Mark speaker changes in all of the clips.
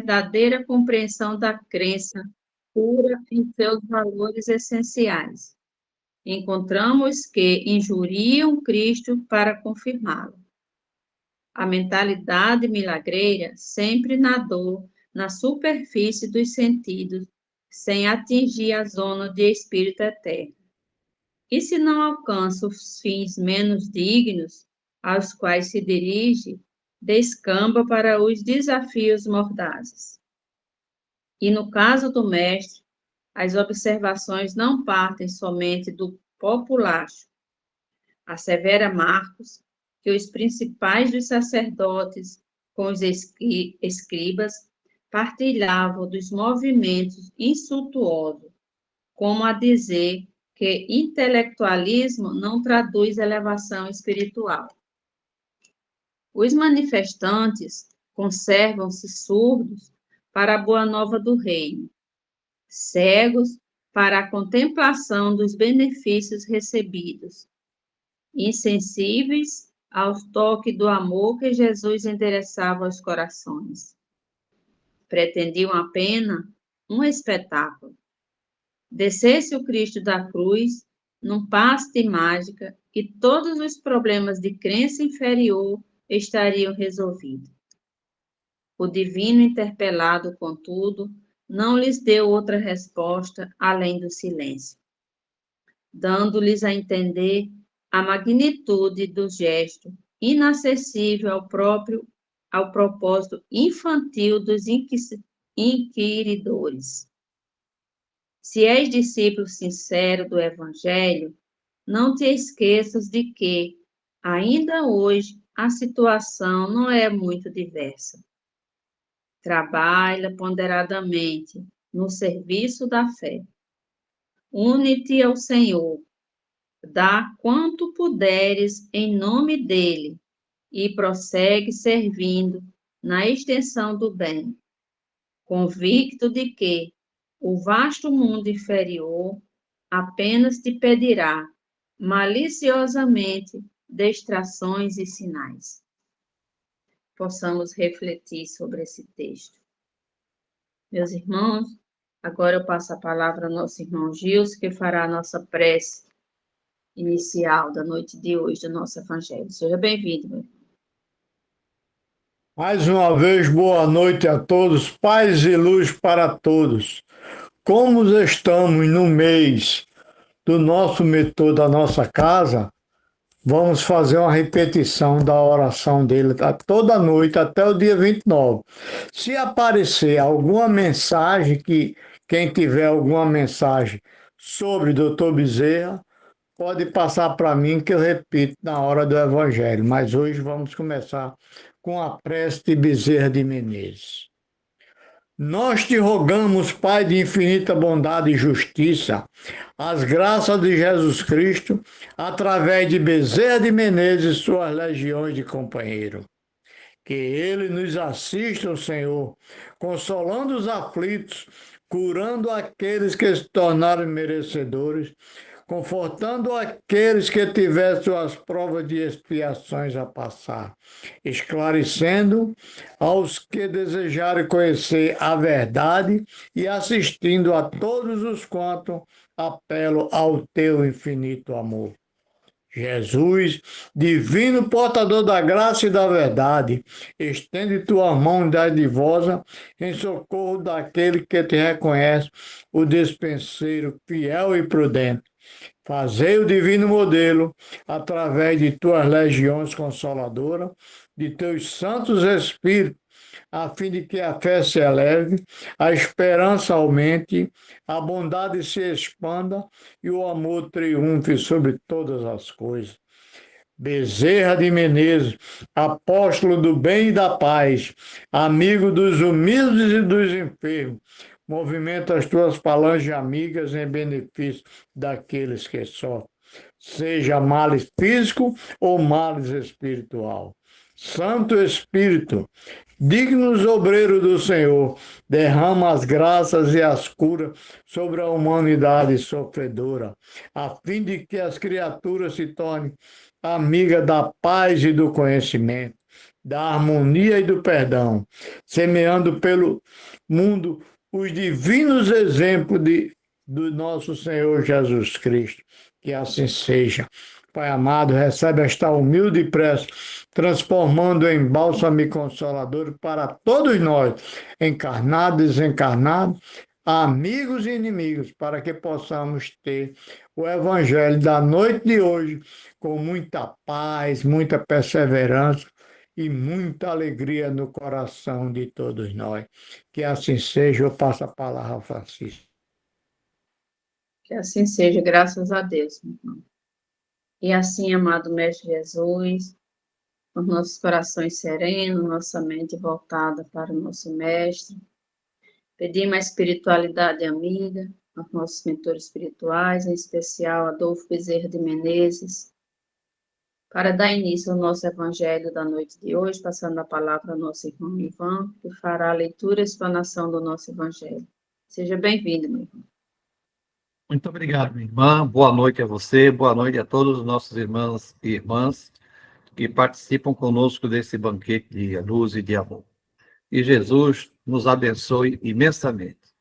Speaker 1: verdadeira compreensão da crença pura em seus valores essenciais. Encontramos que injuriam Cristo para confirmá-lo. A mentalidade milagreira sempre nadou na superfície dos sentidos, sem atingir a zona de espírito eterno. E se não alcança os fins menos dignos, aos quais se dirige, descamba para os desafios mordazes. E no caso do mestre, as observações não partem somente do populacho. Assevera Marcos que os principais dos sacerdotes com os escribas partilhavam dos movimentos insultuosos, como a dizer que intelectualismo não traduz elevação espiritual. Os manifestantes conservam-se surdos para a boa nova do reino, cegos para a contemplação dos benefícios recebidos, insensíveis ao toque do amor que Jesus endereçava aos corações. Pretendiam apenas um espetáculo. Descesse o Cristo da cruz num passe de mágica e todos os problemas de crença inferior estariam resolvidos. O divino interpelado, contudo, não lhes deu outra resposta além do silêncio, dando-lhes a entender a magnitude do gesto inacessível ao propósito infantil dos inquiridores. Se és discípulo sincero do Evangelho, não te esqueças de que, ainda hoje, a situação não é muito diversa. Trabalha ponderadamente no serviço da fé. Une-te ao Senhor. Dá quanto puderes em nome dele e prossegue servindo na extensão do bem, convicto de que o vasto mundo inferior apenas te pedirá maliciosamente distrações e sinais. Possamos refletir sobre esse texto. Meus irmãos, agora eu passo a palavra ao nosso irmão Gilson, que fará a nossa prece inicial da noite de hoje do nosso Evangelho. Seja bem-vindo, meu irmão.
Speaker 2: Mais uma vez, boa noite a todos, paz e luz para todos. Como estamos no mês do nosso metrô da nossa casa, vamos fazer uma repetição da oração dele toda noite até o dia 29. Se aparecer alguma mensagem, quem tiver alguma mensagem sobre Dr. Bezerra, pode passar para mim que eu repito na hora do Evangelho. Mas hoje vamos começar com a prece de Bezerra de Menezes. Nós te rogamos, Pai de infinita bondade e justiça, as graças de Jesus Cristo, através de Bezerra de Menezes e suas legiões de companheiro. Que ele nos assista, Senhor, consolando os aflitos, curando aqueles que se tornaram merecedores, confortando aqueles que tiveram suas provas de expiações a passar, esclarecendo aos que desejarem conhecer a verdade e assistindo a todos os quantos apelo ao teu infinito amor. Jesus, divino portador da graça e da verdade, estende tua mão dadivosa em socorro daquele que te reconhece, o despenseiro fiel e prudente. Fazei o divino modelo, através de tuas legiões consoladoras, de teus santos espíritos, a fim de que a fé se eleve, a esperança aumente, a bondade se expanda e o amor triunfe sobre todas as coisas. Bezerra de Menezes, apóstolo do bem e da paz, amigo dos humildes e dos enfermos, movimenta as tuas falanges amigas em benefício daqueles que sofrem, seja males físico ou males espiritual. Santo Espírito, dignos obreiros do Senhor, derrama as graças e as curas sobre a humanidade sofredora, a fim de que as criaturas se tornem amigas da paz e do conhecimento. da harmonia e do perdão, semeando pelo mundo os divinos exemplos do nosso Senhor Jesus Cristo. Que assim seja. Pai amado, recebe esta humilde prece, transformando em bálsamo e consolador para todos nós, encarnados e desencarnados, amigos e inimigos, para que possamos ter o Evangelho da noite de hoje com muita paz, muita perseverança e muita alegria no coração de todos nós. Que assim seja, eu passo a palavra ao Francisco.
Speaker 1: Que assim seja, graças a Deus, meu irmão. E assim, amado Mestre Jesus, com nossos corações serenos, nossa mente voltada para o nosso Mestre, pedimos a espiritualidade amiga, aos nossos mentores espirituais, em especial Adolfo Bezerra de Menezes, para dar início ao nosso Evangelho da noite de hoje, passando a palavra ao nosso irmão Ivan, que fará a leitura e explanação do nosso Evangelho. Seja bem-vindo, meu irmão.
Speaker 3: Muito obrigado, minha irmã. Boa noite a você, boa noite a todos os nossos irmãos e irmãs que participam conosco desse banquete de luz e de amor. E Jesus nos abençoe imensamente.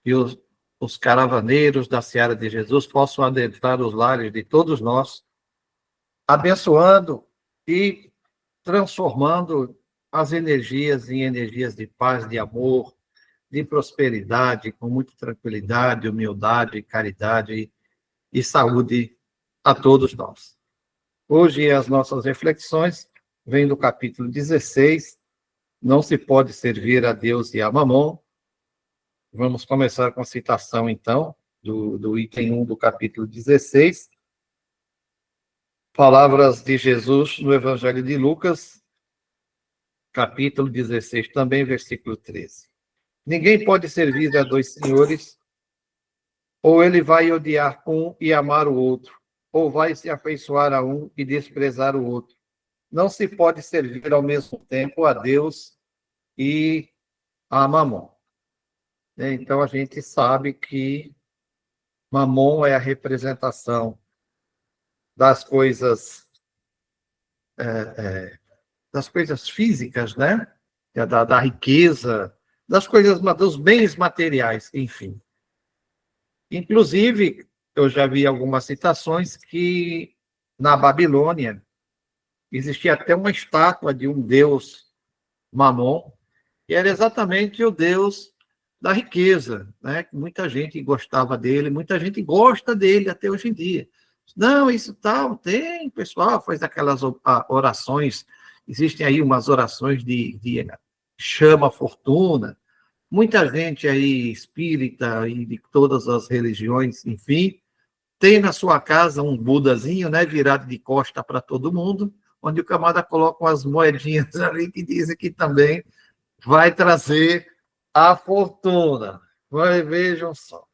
Speaker 3: E os caravaneiros da Seara de Jesus possam adentrar os lares de todos nós, abençoando e transformando as energias em energias de paz, de amor, de prosperidade, com muita tranquilidade, humildade, caridade e saúde a todos nós. Hoje as nossas reflexões vêm do capítulo 16, Não se pode servir a Deus e a Mamon. Vamos começar com a citação, então, do item 1 do capítulo 16, palavras de Jesus no Evangelho de Lucas, capítulo 16, também versículo 13. Ninguém pode servir a dois senhores, ou ele vai odiar um e amar o outro, ou vai se afeiçoar a um e desprezar o outro. Não se pode servir ao mesmo tempo a Deus e a Mamon. Então, a gente sabe que Mamon é a representação das coisas físicas, né? Da riqueza, das coisas, dos bens materiais, enfim. Inclusive, eu já vi algumas citações que na Babilônia existia até uma estátua de um deus Mamon, que era exatamente o deus da riqueza, né? Muita gente gostava dele, muita gente gosta dele até hoje em dia. Não, isso tal, tem, o pessoal faz aquelas orações, existem aí umas orações de chama a fortuna, muita gente aí espírita e de todas as religiões, enfim, tem na sua casa um Budazinho, né, virado de costa para todo mundo, onde o camarada coloca umas moedinhas ali que dizem que também vai trazer a fortuna. Vejam só.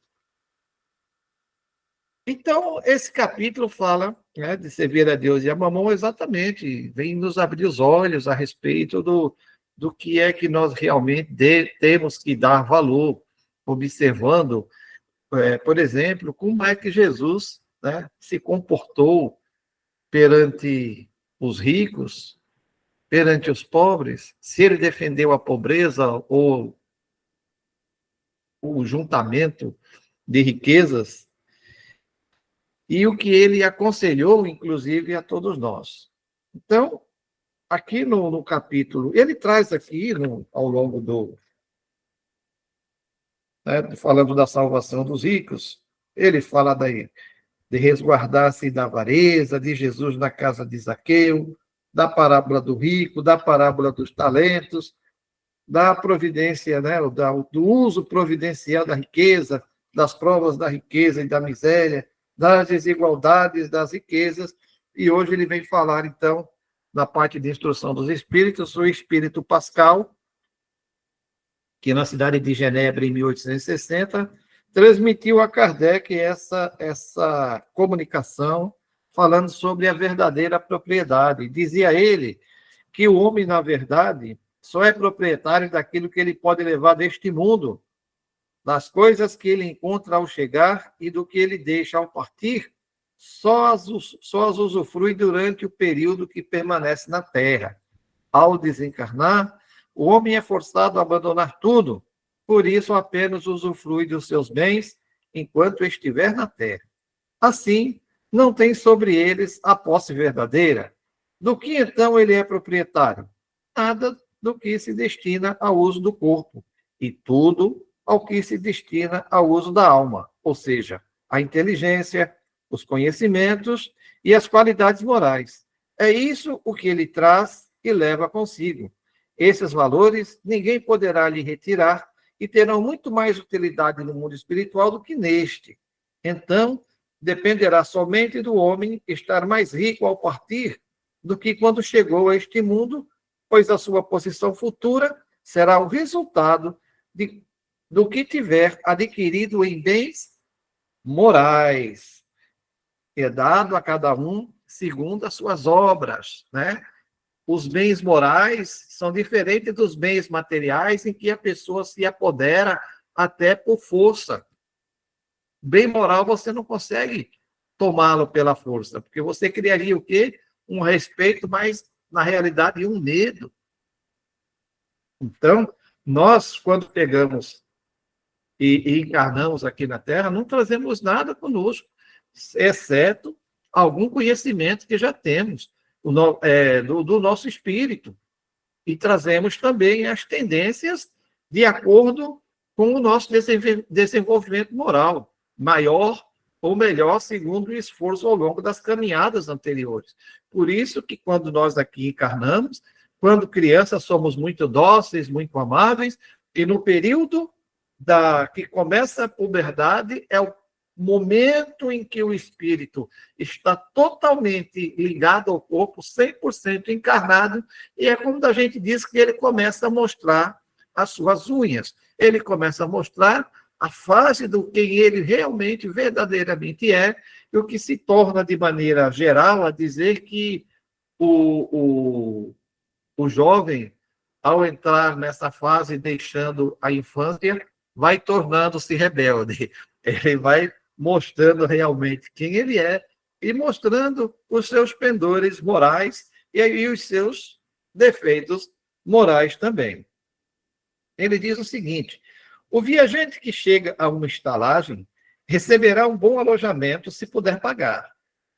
Speaker 3: Então, esse capítulo fala, né, de servir a Deus e a Mamon, exatamente, vem nos abrir os olhos a respeito do que é que nós realmente temos que dar valor, observando, por exemplo, como é que Jesus, né, se comportou perante os ricos, perante os pobres, se ele defendeu a pobreza ou o juntamento de riquezas, e o que ele aconselhou, inclusive, a todos nós. Então, aqui no capítulo, ele traz aqui, ao longo falando da salvação dos ricos, ele fala daí, de resguardar-se da avareza, de Jesus na casa de Zaqueu, da parábola do rico, da parábola dos talentos, da providência, né, do uso providencial da riqueza, das provas da riqueza e da miséria, das desigualdades das riquezas, e hoje ele vem falar, então, na parte de instrução dos espíritos, o espírito Pascal, que na cidade de Genebra, em 1860, transmitiu a Kardec essa comunicação, falando sobre a verdadeira propriedade. Dizia ele que o homem, na verdade, só é proprietário daquilo que ele pode levar deste mundo, das coisas que ele encontra ao chegar e do que ele deixa ao partir, só as usufrui durante o período que permanece na Terra. Ao desencarnar, o homem é forçado a abandonar tudo, por isso apenas usufrui dos seus bens enquanto estiver na terra. Assim, não tem sobre eles a posse verdadeira. Do que então ele é proprietário? Nada do que se destina ao uso do corpo, e tudo ao que se destina ao uso da alma, ou seja, a inteligência, os conhecimentos e as qualidades morais. É isso o que ele traz e leva consigo. Esses valores ninguém poderá lhe retirar e terão muito mais utilidade no mundo espiritual do que neste. Então, dependerá somente do homem estar mais rico ao partir do que quando chegou a este mundo, pois a sua posição futura será o resultado do que tiver adquirido em bens morais, é dado a cada um segundo as suas obras, né? Os bens morais são diferentes dos bens materiais em que a pessoa se apodera até por força. Bem moral você não consegue tomá-lo pela força, porque você criaria o quê? Um respeito, mas na realidade um medo. Então, nós, quando pegamos e encarnamos aqui na Terra, não trazemos nada conosco, exceto algum conhecimento que já temos do nosso espírito. E trazemos também as tendências de acordo com o nosso desenvolvimento moral, maior ou melhor, segundo o esforço ao longo das caminhadas anteriores. Por isso que quando nós aqui encarnamos, quando crianças somos muito dóceis, muito amáveis, e no período que começa a puberdade é o momento em que o espírito está totalmente ligado ao corpo, 100% encarnado, e é quando a gente diz que ele começa a mostrar as suas unhas. Ele começa a mostrar a face do quem ele realmente, verdadeiramente é, e o que se torna, de maneira geral, a dizer que o jovem, ao entrar nessa fase, deixando a infância, vai tornando-se rebelde. Ele vai mostrando realmente quem ele é e mostrando os seus pendores morais e aí os seus defeitos morais também. Ele diz o seguinte: o viajante que chega a uma estalagem receberá um bom alojamento se puder pagar.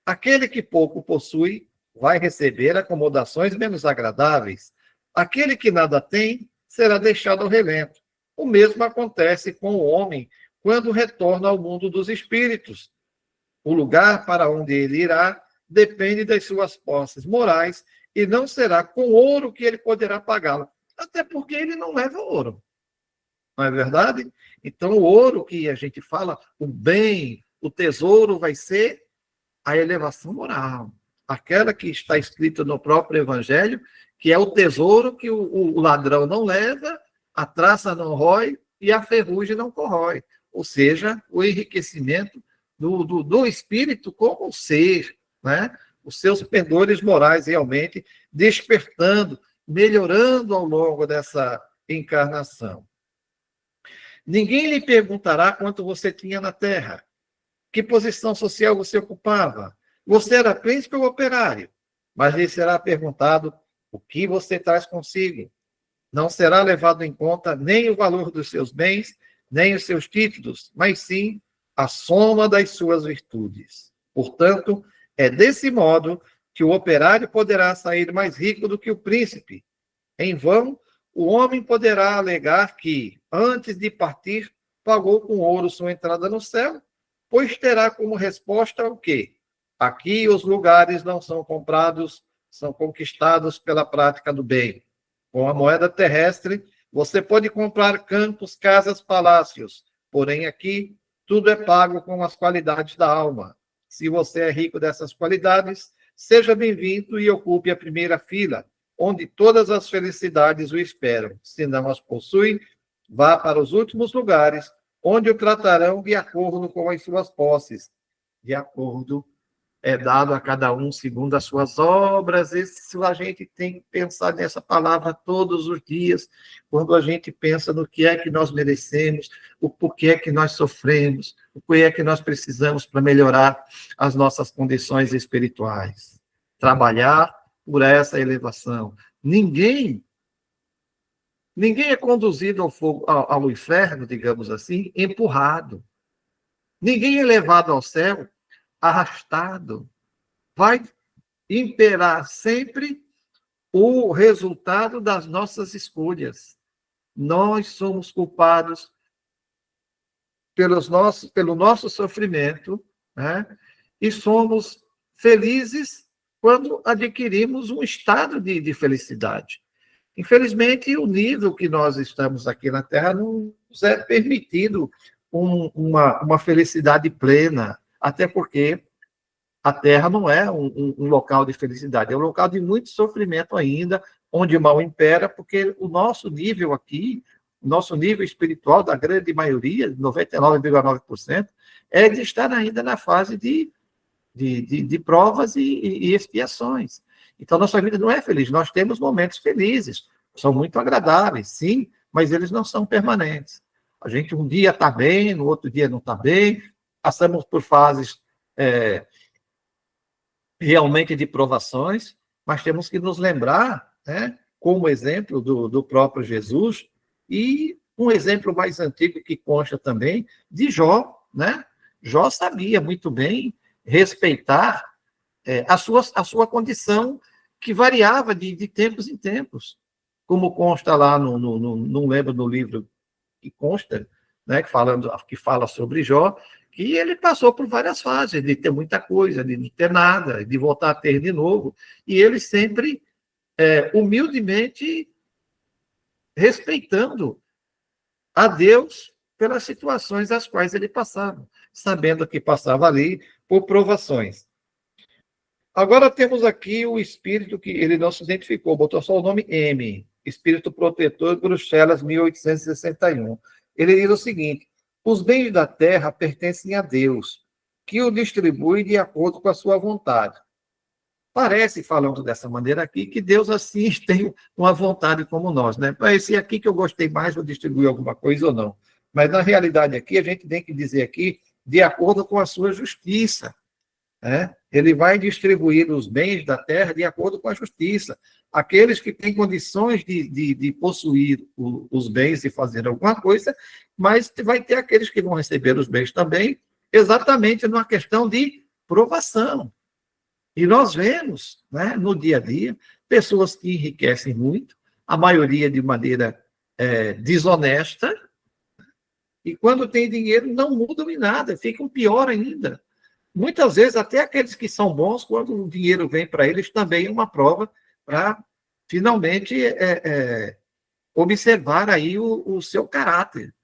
Speaker 3: Aquele que pouco possui vai receber acomodações menos agradáveis. Aquele que nada tem será deixado ao relento. O mesmo acontece com o homem quando retorna ao mundo dos espíritos. O lugar para onde ele irá depende das suas posses morais e não será com ouro que ele poderá pagá-la, até porque ele não leva ouro. Não é verdade? Então, o ouro que a gente fala, o bem, o tesouro vai ser a elevação moral. Aquela que está escrita no próprio Evangelho, que é o tesouro que o ladrão não leva, a traça não rói e a ferrugem não corrói. Ou seja, o enriquecimento do espírito como ser, né? Os seus pendores morais realmente despertando, melhorando ao longo dessa encarnação. Ninguém lhe perguntará quanto você tinha na terra, que posição social você ocupava. Você era príncipe ou operário? Mas lhe será perguntado o que você traz consigo. Não será levado em conta nem o valor dos seus bens, nem os seus títulos, mas sim a soma das suas virtudes. Portanto, é desse modo que o operário poderá sair mais rico do que o príncipe. Em vão, o homem poderá alegar que, antes de partir, pagou com ouro sua entrada no céu, pois terá como resposta o quê? Aqui os lugares não são comprados, são conquistados pela prática do bem. Com a moeda terrestre, você pode comprar campos, casas, palácios. Porém, aqui, tudo é pago com as qualidades da alma. Se você é rico dessas qualidades, seja bem-vindo e ocupe a primeira fila, onde todas as felicidades o esperam. Se não as possui, vá para os últimos lugares, onde o tratarão de acordo com as suas posses. De acordo é dado a cada um segundo as suas obras. Isso a gente tem que pensar nessa palavra todos os dias, quando a gente pensa no que é que nós merecemos, o porquê é que nós sofremos, o que é que nós precisamos para melhorar as nossas condições espirituais. Trabalhar por essa elevação, Ninguém é conduzido ao fogo, ao inferno, digamos assim, empurrado. Ninguém é levado ao céu arrastado. Vai imperar sempre o resultado das nossas escolhas. Nós somos culpados pelo nosso sofrimento, né? E somos felizes quando adquirimos um estado de felicidade. Infelizmente, o nível que nós estamos aqui na Terra não nos é permitido uma felicidade plena, até porque a Terra não é um local de felicidade, é um local de muito sofrimento ainda, onde o mal impera, porque o nosso nível aqui, o nosso nível espiritual, da grande maioria, 99,9%, é de estar ainda na fase de provas e expiações. Então, nossa vida não é feliz. Nós temos momentos felizes, são muito agradáveis, sim, mas eles não são permanentes. A gente um dia está bem, no outro dia não está bem, passamos por fases realmente de provações, mas temos que nos lembrar, né, como exemplo do próprio Jesus, e um exemplo mais antigo que consta também, de Jó, né? Jó sabia muito bem respeitar a sua condição, que variava de tempos em tempos, como consta lá, não lembro no livro que consta, né, que fala sobre Jó, que ele passou por várias fases, de ter muita coisa, de não ter nada, de voltar a ter de novo, e ele sempre, humildemente, respeitando a Deus pelas situações às quais ele passava, sabendo que passava ali por provações. Agora temos aqui o espírito que ele não se identificou, botou só o nome M, Espírito Protetor, Bruxelas, 1861. Ele diz o seguinte: os bens da terra pertencem a Deus, que o distribui de acordo com a sua vontade. Parece, falando dessa maneira aqui, que Deus assim tem uma vontade como nós, né? Esse aqui que eu gostei mais, vou distribuir alguma coisa ou não. Mas, na realidade, aqui, a gente tem que dizer aqui, de acordo com a sua justiça. Ele vai distribuir os bens da terra de acordo com a justiça. Aqueles que têm condições de possuir os bens e fazer alguma coisa, mas vai ter aqueles que vão receber os bens também, exatamente numa questão de provação. E nós vemos, né, no dia a dia, pessoas que enriquecem muito, a maioria de maneira desonesta, e quando tem dinheiro não mudam em nada, ficam pior ainda. Muitas vezes, até aqueles que são bons, quando o dinheiro vem para eles, também é uma prova para, finalmente, observar aí o seu caráter.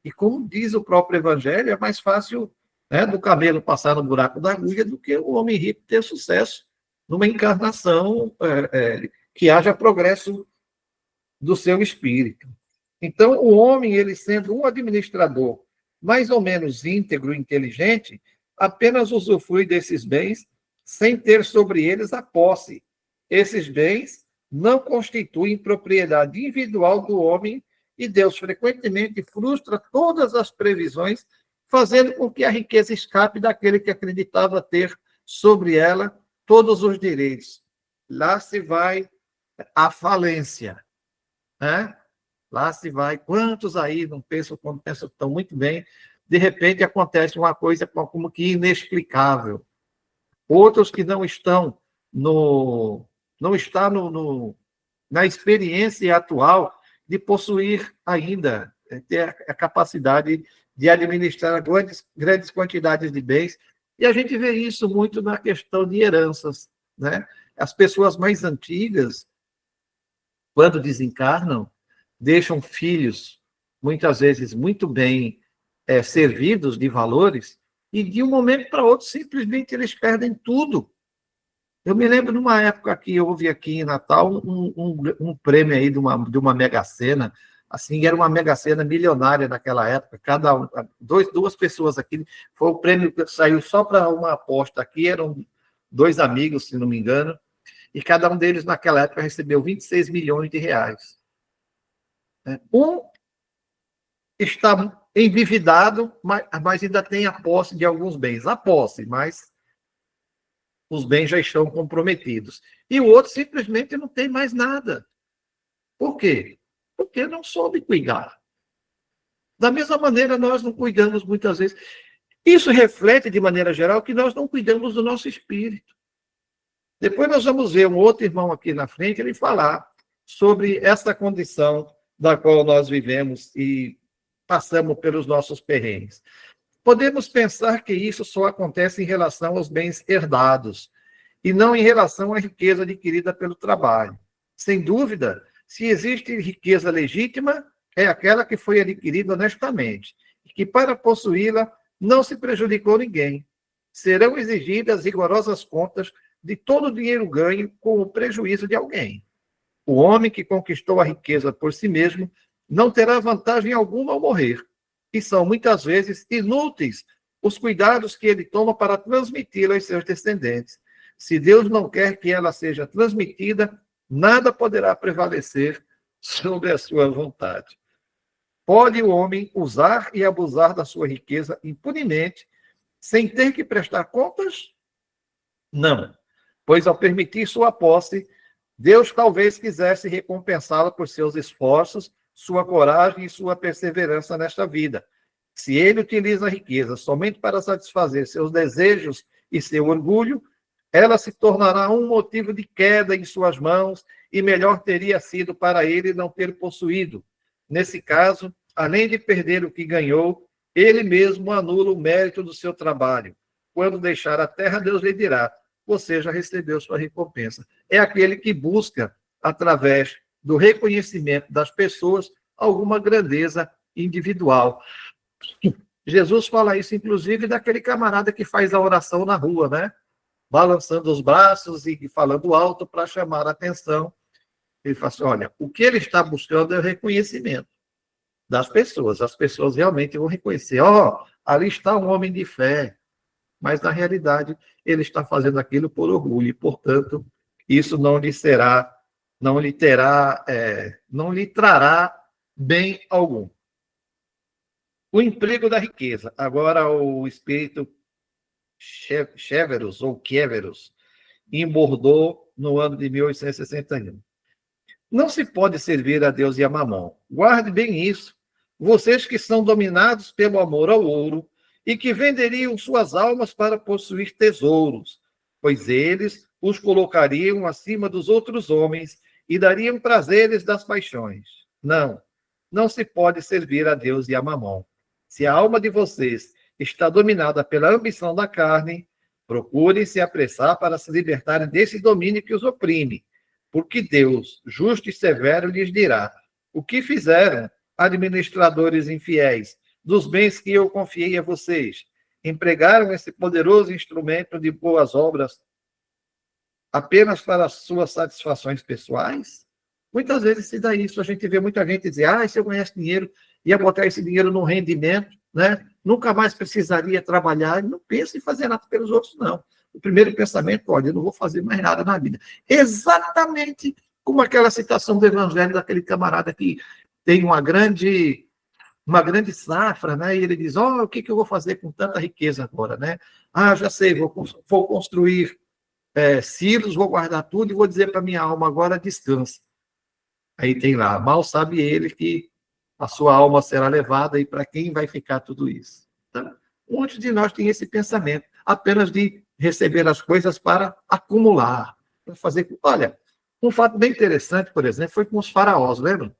Speaker 3: E como diz o próprio Evangelho, é mais fácil, né, do camelo passar no buraco da agulha do que o homem rico ter sucesso numa encarnação que haja progresso do seu espírito. Então, o homem, ele sendo um administrador mais ou menos íntegro e inteligente, apenas usufrui desses bens sem ter sobre eles a posse. Esses bens não constituem propriedade individual do homem e Deus frequentemente frustra todas as previsões, fazendo com que a riqueza escape daquele que acreditava ter sobre ela todos os direitos. Lá se vai a falência, né? Lá se vai. Quantos aí não pensam, quando pensam que estão muito bem, de repente acontece uma coisa como que inexplicável. Outros que não estão na experiência atual de possuir ainda, ter a capacidade de administrar grandes quantidades de bens. E a gente vê isso muito na questão de heranças, né? As pessoas mais antigas, quando desencarnam, deixam filhos, muitas vezes, muito bem servidos de valores, e de um momento para outro, simplesmente, eles perdem tudo. Eu me lembro de uma época que houve aqui em Natal um prêmio aí de uma mega-sena, assim, era uma mega-sena milionária naquela época, duas pessoas aqui, foi o prêmio que saiu só para uma aposta aqui, eram dois amigos, se não me engano, e cada um deles naquela época recebeu 26 milhões de reais. Um está endividado, mas ainda tem a posse de alguns bens. A posse, mas os bens já estão comprometidos. E o outro simplesmente não tem mais nada. Por quê? Porque não soube cuidar. Da mesma maneira, nós não cuidamos muitas vezes. Isso reflete, de maneira geral, que nós não cuidamos do nosso espírito. Depois nós vamos ver um outro irmão aqui na frente, ele falar sobre essa condição da qual nós vivemos e passamos pelos nossos perrengues. Podemos pensar que isso só acontece em relação aos bens herdados e não em relação à riqueza adquirida pelo trabalho. Sem dúvida, se existe riqueza legítima, é aquela que foi adquirida honestamente e que, para possuí-la, não se prejudicou ninguém. Serão exigidas rigorosas contas de todo o dinheiro ganho com o prejuízo de alguém. O homem que conquistou a riqueza por si mesmo não terá vantagem alguma ao morrer, e são muitas vezes inúteis os cuidados que ele toma para transmiti-la aos seus descendentes. Se Deus não quer que ela seja transmitida, nada poderá prevalecer sobre a sua vontade. Pode o homem usar e abusar da sua riqueza impunemente, sem ter que prestar contas? Não, pois ao permitir sua posse, Deus talvez quisesse recompensá-la por seus esforços, sua coragem e sua perseverança nesta vida. Se ele utiliza a riqueza somente para satisfazer seus desejos e seu orgulho, ela se tornará um motivo de queda em suas mãos e melhor teria sido para ele não ter possuído. Nesse caso, além de perder o que ganhou, ele mesmo anula o mérito do seu trabalho. Quando deixar a terra, Deus lhe dirá: você já recebeu sua recompensa. É aquele que busca, através do reconhecimento das pessoas, alguma grandeza individual. Jesus fala isso, inclusive, daquele camarada que faz a oração na rua, né? Balançando os braços e falando alto para chamar a atenção. Ele fala assim, olha, o que ele está buscando é o reconhecimento das pessoas. As pessoas realmente vão reconhecer, ali está um homem de fé. Mas, na realidade, ele está fazendo aquilo por orgulho, e, portanto, isso não lhe trará bem algum. O emprego da riqueza. Agora, o espírito Severus, ou Queverus, em Bordeaux, no ano de 1861. Não se pode servir a Deus e a Mamon. Guarde bem isso. Vocês que são dominados pelo amor ao ouro, e que venderiam suas almas para possuir tesouros, pois eles os colocariam acima dos outros homens e dariam prazeres das paixões. Não se pode servir a Deus e a Mamon. Se a alma de vocês está dominada pela ambição da carne, procurem se apressar para se libertarem desse domínio que os oprime, porque Deus, justo e severo, lhes dirá: o que fizeram, administradores infiéis, dos bens que eu confiei a vocês? Empregaram esse poderoso instrumento de boas obras apenas para as suas satisfações pessoais? Muitas vezes se dá isso. A gente vê muita gente dizer, se eu ganhasse dinheiro, ia botar esse dinheiro no rendimento, né? Nunca mais precisaria trabalhar. Não pensa em fazer nada pelos outros, não. O primeiro pensamento, olha, eu não vou fazer mais nada na vida. Exatamente como aquela citação do Evangelho daquele camarada que tem uma grande safra, né? E ele diz, o que eu vou fazer com tanta riqueza agora, né? Já sei, vou construir silos, vou guardar tudo e vou dizer para minha alma, agora descansa. Aí tem lá, mal sabe ele que a sua alma será levada e para quem vai ficar tudo isso? Então, muitos de nós tem esse pensamento, apenas de receber as coisas para acumular, para fazer... Olha, um fato bem interessante, por exemplo, foi com os faraós, lembram?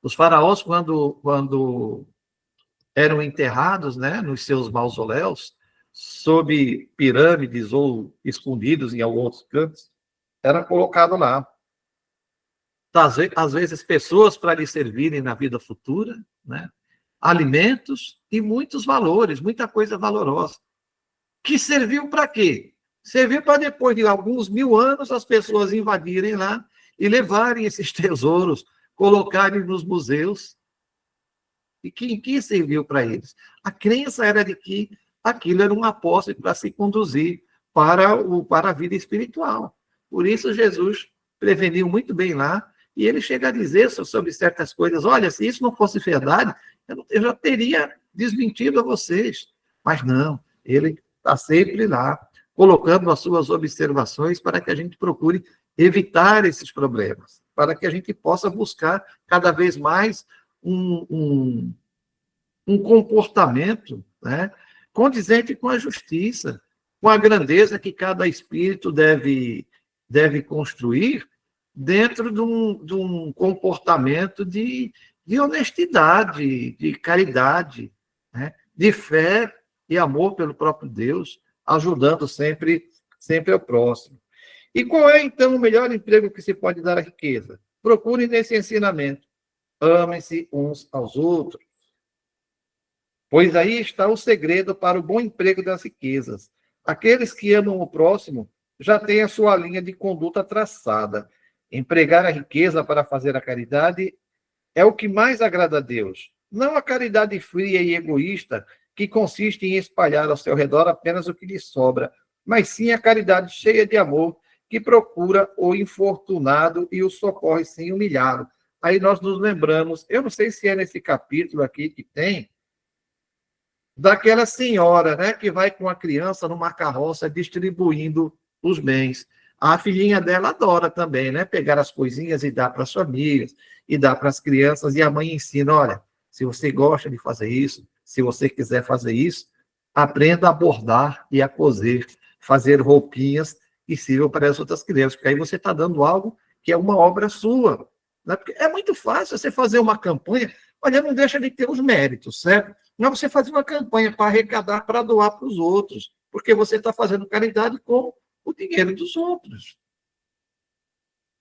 Speaker 3: Os faraós, quando eram enterrados, né, nos seus mausoléus, sob pirâmides ou escondidos em alguns cantos, era colocado lá. Às vezes, pessoas para lhe servirem na vida futura, né, alimentos e muitos valores, muita coisa valorosa. Que serviu para quê? Serviu para depois de alguns 1000 anos as pessoas invadirem lá e levarem esses tesouros, colocarem nos museus. E que serviu para eles? A crença era de que aquilo era um apóstolo para se conduzir para a vida espiritual. Por isso, Jesus preveniu muito bem lá, e ele chega a dizer sobre certas coisas, olha, se isso não fosse verdade, eu já teria desmentido a vocês. Mas não, ele está sempre lá, colocando as suas observações para que a gente procure evitar esses problemas, para que a gente possa buscar cada vez mais um comportamento, né, condizente com a justiça, com a grandeza que cada espírito deve construir dentro de um comportamento de honestidade, de caridade, né, de fé e amor pelo próprio Deus, ajudando sempre ao próximo. E qual é, então, o melhor emprego que se pode dar à riqueza? Procure nesse ensinamento. Amem-se uns aos outros. Pois aí está o segredo para o bom emprego das riquezas. Aqueles que amam o próximo já têm a sua linha de conduta traçada. Empregar a riqueza para fazer a caridade é o que mais agrada a Deus. Não a caridade fria e egoísta, que consiste em espalhar ao seu redor apenas o que lhe sobra, mas sim a caridade cheia de amor, que procura o infortunado e o socorre sem humilhá-lo. Aí nós nos lembramos, eu não sei se é nesse capítulo aqui que tem, daquela senhora, né, que vai com a criança numa carroça distribuindo os bens. A filhinha dela adora também, né, pegar as coisinhas e dar para as famílias, e dar para as crianças, e a mãe ensina, olha, se você gosta de fazer isso, se você quiser fazer isso, aprenda a bordar e a coser, fazer roupinhas que sirvam para as outras crianças, porque aí você está dando algo que é uma obra sua. Né? Porque é muito fácil você fazer uma campanha, olha, não deixa de ter os méritos, certo? Não é você fazer uma campanha para arrecadar, para doar para os outros, porque você está fazendo caridade com o dinheiro dos outros.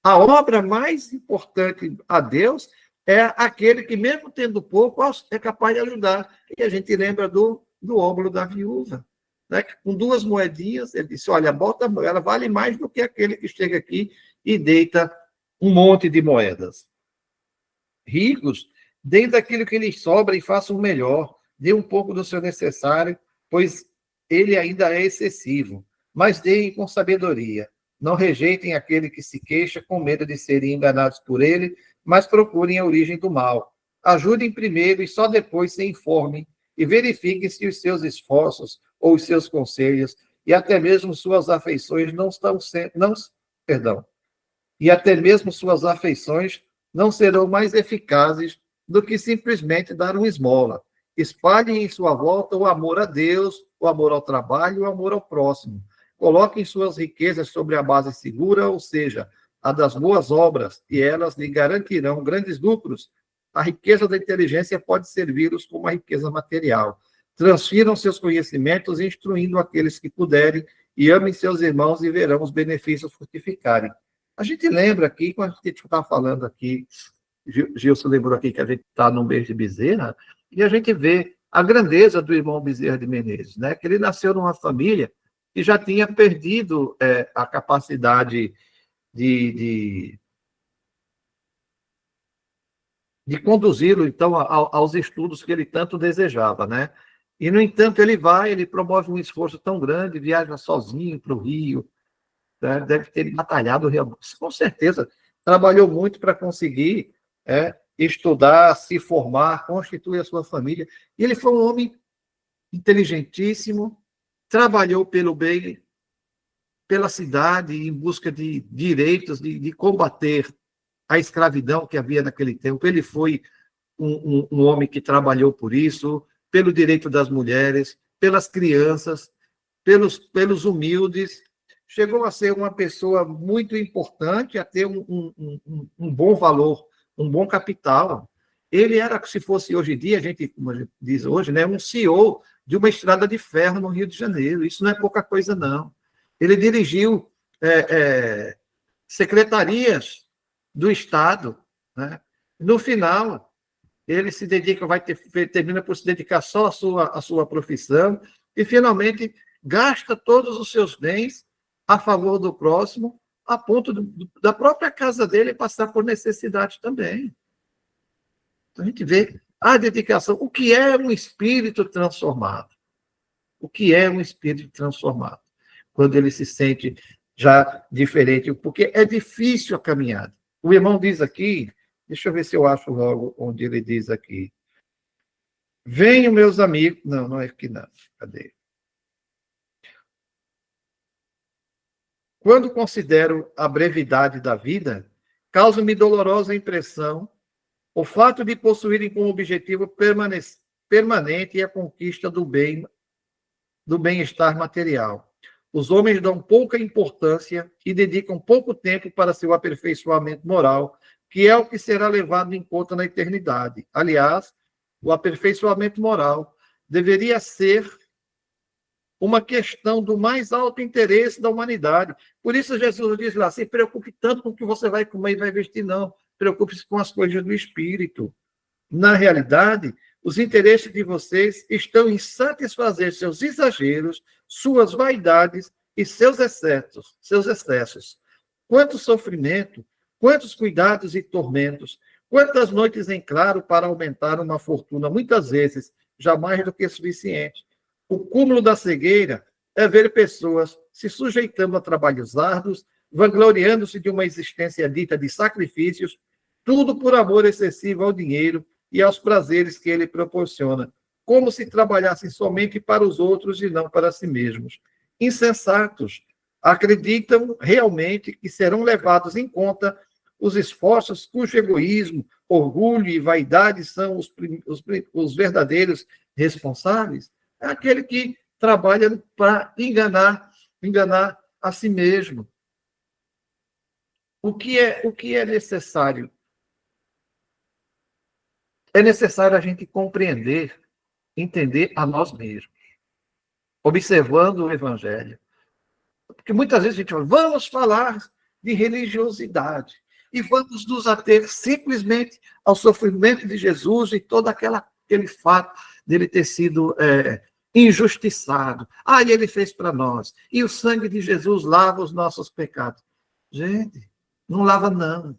Speaker 3: A obra mais importante a Deus é aquele que, mesmo tendo pouco, é capaz de ajudar. E a gente lembra do óbolo da viúva, né? Com 2 moedinhas, ele disse, olha, ela vale mais do que aquele que chega aqui e deita um monte de moedas. Ricos, deem daquilo que lhes sobra e façam o melhor. Dê um pouco do seu necessário, pois ele ainda é excessivo. Mas deem com sabedoria. Não rejeitem aquele que se queixa com medo de serem enganados por ele, mas procurem a origem do mal. Ajudem primeiro e só depois se informem e verifiquem se os seus esforços ou os seus conselhos e até mesmo suas afeições não estão sendo, e até mesmo suas afeições não serão mais eficazes do que simplesmente dar uma esmola. Espalhem em sua volta o amor a Deus, o amor ao trabalho e o amor ao próximo. Coloquem suas riquezas sobre a base segura, ou seja, a das boas obras, e elas lhe garantirão grandes lucros. A riqueza da inteligência pode servi-los como a riqueza material. Transfiram seus conhecimentos, instruindo aqueles que puderem, e amem seus irmãos e verão os benefícios frutificarem. A gente lembra aqui, quando a gente está falando aqui, Gilson lembrou aqui que a gente está no mês de Bezerra, e a gente vê a grandeza do irmão Bezerra de Menezes, né? Que ele nasceu numa família que já tinha perdido a capacidade de conduzi-lo, então, aos estudos que ele tanto desejava, né? E, no entanto, ele promove um esforço tão grande, viaja sozinho para o Rio, né? Deve ter batalhado realmente, com certeza, trabalhou muito para conseguir estudar, se formar, constituir a sua família. E ele foi um homem inteligentíssimo, trabalhou pelo bem, pela cidade, em busca de direitos, de combater a escravidão que havia naquele tempo. Ele foi um homem que trabalhou por isso, pelo direito das mulheres, pelas crianças, pelos humildes. Chegou a ser uma pessoa muito importante, a ter um bom valor, um bom capital. Ele era, se fosse hoje em dia, como a gente diz hoje, né, um CEO de uma estrada de ferro no Rio de Janeiro. Isso não é pouca coisa, não. Ele dirigiu secretarias do Estado, né? No final, ele se dedica, termina por se dedicar só à sua profissão e, finalmente, gasta todos os seus bens a favor do próximo, a ponto da própria casa dele passar por necessidade também. Então, a gente vê a dedicação. O que é um espírito transformado? O que é um espírito transformado? Quando ele se sente já diferente, porque é difícil a caminhada. O irmão diz aqui, deixa eu ver se eu acho logo onde ele diz aqui. Venham, meus amigos. Não é aqui não. Cadê? Quando considero a brevidade da vida, causa-me dolorosa impressão o fato de possuírem como objetivo permanente a conquista do bem-estar material. Os homens dão pouca importância e dedicam pouco tempo para seu aperfeiçoamento moral, que é o que será levado em conta na eternidade. Aliás, o aperfeiçoamento moral deveria ser uma questão do mais alto interesse da humanidade. Por isso Jesus diz lá, se preocupe tanto com o que você vai comer e vai vestir, não. Preocupe-se com as coisas do Espírito. Na realidade, os interesses de vocês estão em satisfazer seus exageros, suas vaidades e seus excessos. Quanto sofrimento, quantos cuidados e tormentos, quantas noites em claro para aumentar uma fortuna, muitas vezes, já mais do que suficiente. O cúmulo da cegueira é ver pessoas se sujeitando a trabalhos árduos, vangloriando-se de uma existência dita de sacrifícios, tudo por amor excessivo ao dinheiro e aos prazeres que ele proporciona, como se trabalhassem somente para os outros e não para si mesmos. Insensatos, acreditam realmente que serão levados em conta os esforços cujo egoísmo, orgulho e vaidade são os verdadeiros responsáveis? É aquele que trabalha para enganar a si mesmo. O que é necessário? É necessário a gente compreender, entender a nós mesmos, observando o Evangelho. Porque muitas vezes a gente fala, vamos falar de religiosidade e vamos nos ater simplesmente ao sofrimento de Jesus e todo aquele fato dele ter sido injustiçado. E ele fez para nós. E o sangue de Jesus lava os nossos pecados. Gente, não lava não.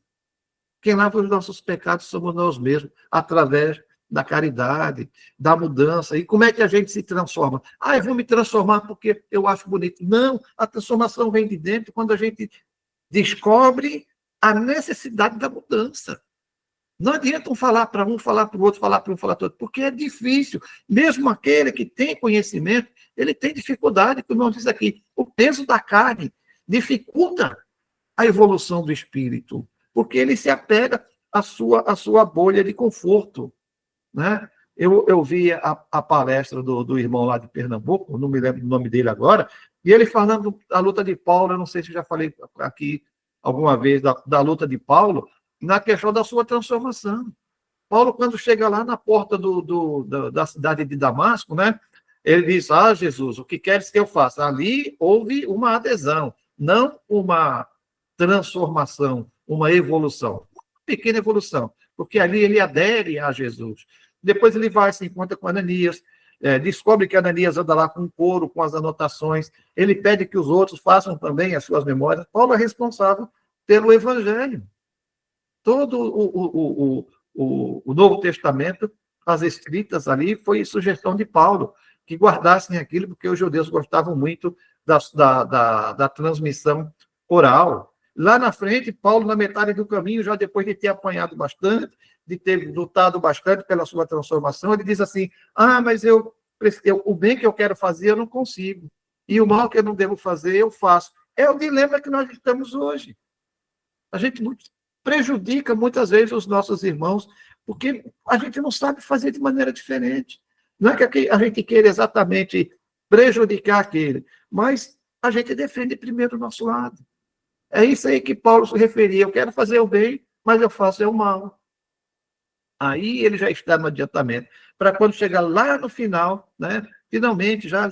Speaker 3: Quem lava os nossos pecados somos nós mesmos, através da caridade, da mudança. E como é que a gente se transforma? Eu vou me transformar porque eu acho bonito. Não, a transformação vem de dentro quando a gente descobre a necessidade da mudança. Não adianta falar para um, falar para o outro, falar para um, falar para o outro, porque é difícil. Mesmo aquele que tem conhecimento, ele tem dificuldade, como eu disse aqui. O peso da carne dificulta a evolução do espírito, porque ele se apega à sua bolha de conforto. Né? Eu vi a palestra do irmão lá de Pernambuco, não me lembro o nome dele agora, e ele falando da luta de Paulo, eu não sei se já falei aqui alguma vez da luta de Paulo, na questão da sua transformação. Paulo, quando chega lá na porta da cidade de Damasco, né, ele diz, Jesus, o que queres que eu faça? Ali houve uma adesão, não uma transformação, uma evolução. Uma pequena evolução, porque ali ele adere a Jesus. Depois ele vai, se encontra com Ananias, descobre que Ananias anda lá com um couro, com as anotações, ele pede que os outros façam também as suas memórias. Paulo é responsável pelo Evangelho. Todo o Novo Testamento, as escritas ali, foi sugestão de Paulo, que guardassem aquilo, porque os judeus gostavam muito da transmissão oral. Lá na frente, Paulo, na metade do caminho, já depois de ter apanhado bastante, de ter lutado bastante pela sua transformação, ele diz assim, mas o bem que eu quero fazer, eu não consigo. E o mal que eu não devo fazer, eu faço. É o dilema que nós estamos hoje. A gente prejudica muitas vezes os nossos irmãos, porque a gente não sabe fazer de maneira diferente. Não é que a gente queira exatamente prejudicar aquele, mas a gente defende primeiro o nosso lado. É isso aí que Paulo se referia. Eu quero fazer o bem, mas eu faço o mal. Aí ele já está no adiantamento. Para quando chegar lá no final, né, finalmente, já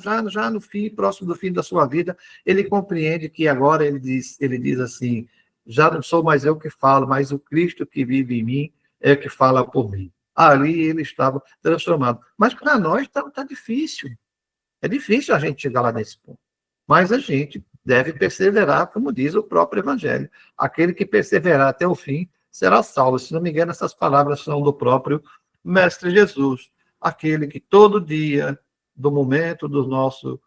Speaker 3: no fim, próximo do fim da sua vida, ele compreende que agora ele diz assim, já não sou mais eu que falo, mas o Cristo que vive em mim é que fala por mim. Ali ele estava transformado. Mas para nós está difícil. É difícil a gente chegar lá nesse ponto. Mas a gente deve perseverar, como diz o próprio Evangelho. Aquele que perseverar até o fim será salvo. Se não me engano, essas palavras são do próprio Mestre Jesus. Aquele que todo dia, do momento do nosso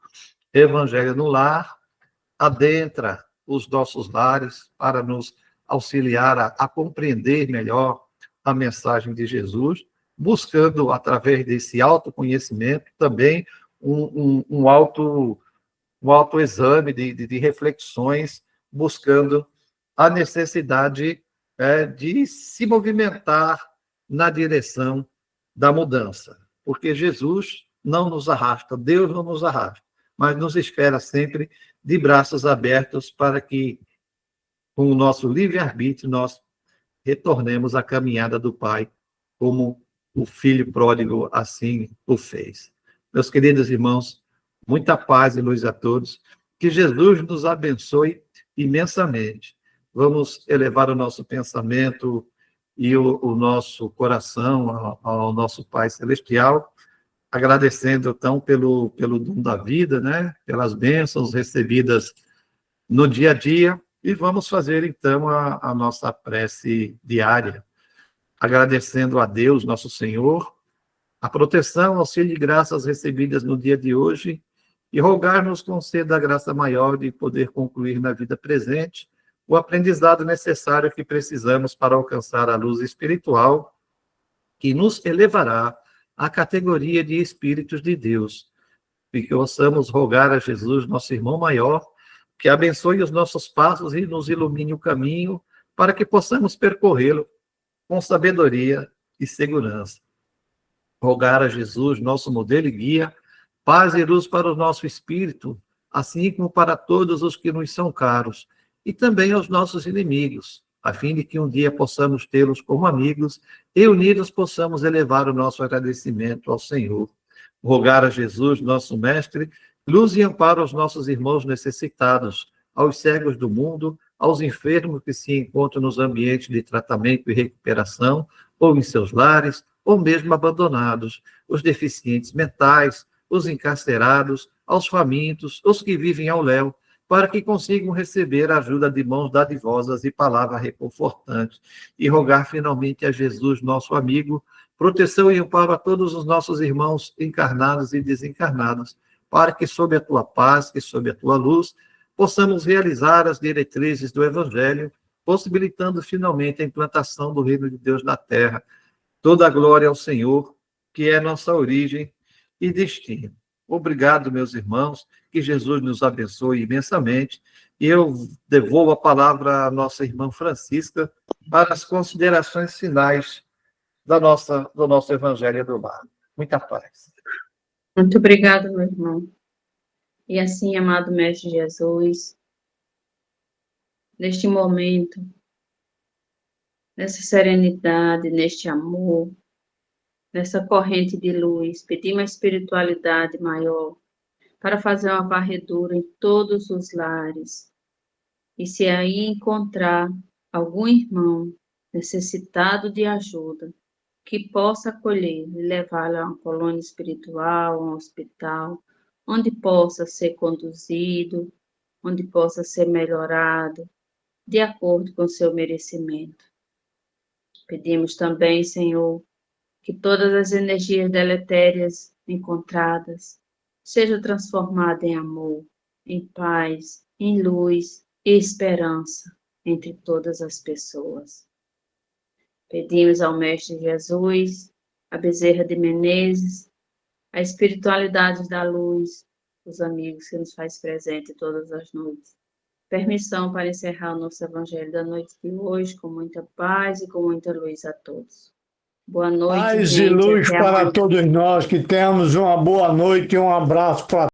Speaker 3: Evangelho no lar, adentra os nossos lares para nos auxiliar a compreender melhor a mensagem de Jesus, buscando, através desse autoconhecimento, também um autoexame de reflexões buscando a necessidade de se movimentar na direção da mudança. Porque Jesus não nos arrasta, Deus não nos arrasta, mas nos espera sempre de braços abertos para que, com o nosso livre-arbítrio, nós retornemos à caminhada do Pai, como o filho pródigo assim o fez. Meus queridos irmãos, muita paz e luz a todos. Que Jesus nos abençoe imensamente. Vamos elevar o nosso pensamento e o nosso coração ao nosso Pai Celestial, agradecendo, então, pelo dom da vida, né? Pelas bênçãos recebidas no dia a dia, e vamos fazer, então, a nossa prece diária, agradecendo a Deus, nosso Senhor, a proteção, auxílio e graças recebidas no dia de hoje, e rogar-nos conceda a graça maior de poder concluir na vida presente o aprendizado necessário que precisamos para alcançar a luz espiritual que nos elevará à categoria de espíritos de Deus. E que possamos rogar a Jesus, nosso irmão maior, que abençoe os nossos passos e nos ilumine o caminho para que possamos percorrê-lo com sabedoria e segurança. Rogar a Jesus, nosso modelo e guia, paz e luz para o nosso espírito, assim como para todos os que nos são caros, e também aos nossos inimigos, a fim de que um dia possamos tê-los como amigos e unidos possamos elevar o nosso agradecimento ao Senhor. Rogar a Jesus, nosso mestre, luz e amparo aos nossos irmãos necessitados, aos cegos do mundo, aos enfermos que se encontram nos ambientes de tratamento e recuperação, ou em seus lares, ou mesmo abandonados, os deficientes mentais, os encarcerados, aos famintos, os que vivem ao léu, para que consigam receber a ajuda de mãos dadivosas e palavra reconfortante, e rogar finalmente a Jesus, nosso amigo, proteção e amparo a todos os nossos irmãos encarnados e desencarnados, para que, sob a tua paz, que sob a tua luz, possamos realizar as diretrizes do Evangelho, possibilitando finalmente a implantação do reino de Deus na terra. Toda a glória ao Senhor, que é nossa origem e destino. Obrigado, meus irmãos, que Jesus nos abençoe imensamente. E eu devolvo a palavra à nossa irmã Francisca para as considerações finais do nosso Evangelho do Lar. Muita paz.
Speaker 1: Muito obrigada, meu irmão. E assim, amado Mestre Jesus, neste momento, nessa serenidade, neste amor, nessa corrente de luz, pedir uma espiritualidade maior para fazer uma varredura em todos os lares. E se aí encontrar algum irmão necessitado de ajuda, que possa acolher e levá-lo a uma colônia espiritual, a um hospital, onde possa ser conduzido, onde possa ser melhorado, de acordo com o seu merecimento. Pedimos também, Senhor, que todas as energias deletérias encontradas sejam transformadas em amor, em paz, em luz e esperança entre todas as pessoas. Pedimos ao Mestre Jesus, a Bezerra de Menezes, a espiritualidade da luz, os amigos que nos faz presente todas as noites. Permissão para encerrar o nosso Evangelho da noite de hoje, com muita paz e com muita luz a todos. Boa noite,
Speaker 2: Paz
Speaker 1: gente.
Speaker 2: e luz
Speaker 1: Até
Speaker 2: para
Speaker 1: amanhã.
Speaker 2: todos nós, que tenhamos uma boa noite e um abraço para